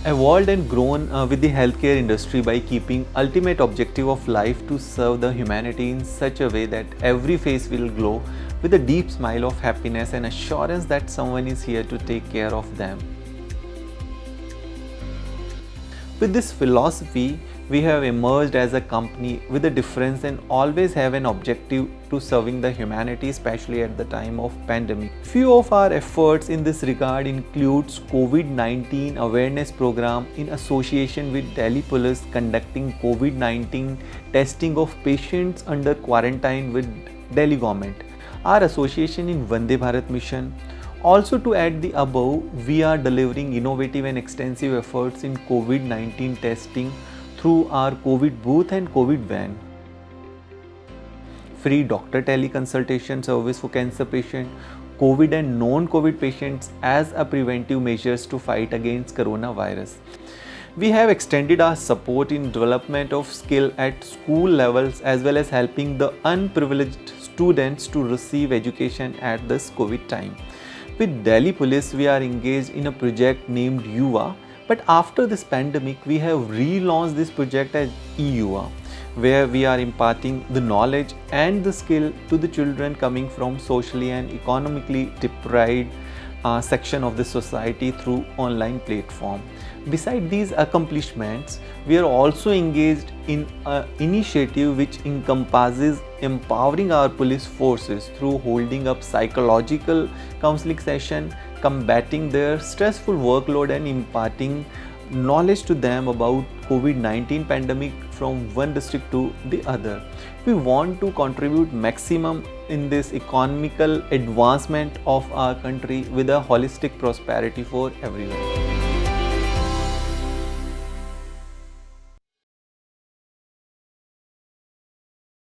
Evolved and grown with the healthcare industry by keeping ultimate objective of life to serve the humanity in such a way that every face will glow with a deep smile of happiness and assurance that someone is here to take care of them. With this philosophy, we have emerged as a company with a difference and always have an objective to serving the humanity, especially at the time of pandemic. Few of our efforts in this regard includes COVID-19 awareness program in association with Delhi Police conducting COVID-19 testing of patients under quarantine with Delhi government. Our association in Vande Bharat mission. Also, to add the above, we are delivering innovative and extensive efforts in COVID-19 testing through our COVID booth and COVID van. Free doctor teleconsultation service for cancer patients, COVID and non-COVID patients as a preventive measures to fight against coronavirus. We have extended our support in development of skill at school levels as well as helping the unprivileged students to receive education at this COVID time. With Delhi Police, we are engaged in a project named Yuva, but after this pandemic, we have relaunched this project as eYuva, where we are imparting the knowledge and the skill to the children coming from socially and economically deprived section of the society through online platform. Beside these accomplishments, we are also engaged in an initiative which encompasses empowering our police forces through holding up psychological counseling session, combating their stressful workload and imparting knowledge to them about COVID-19 pandemic from one district to the other. We want to contribute maximum in this economical advancement of our country with a holistic prosperity for everyone.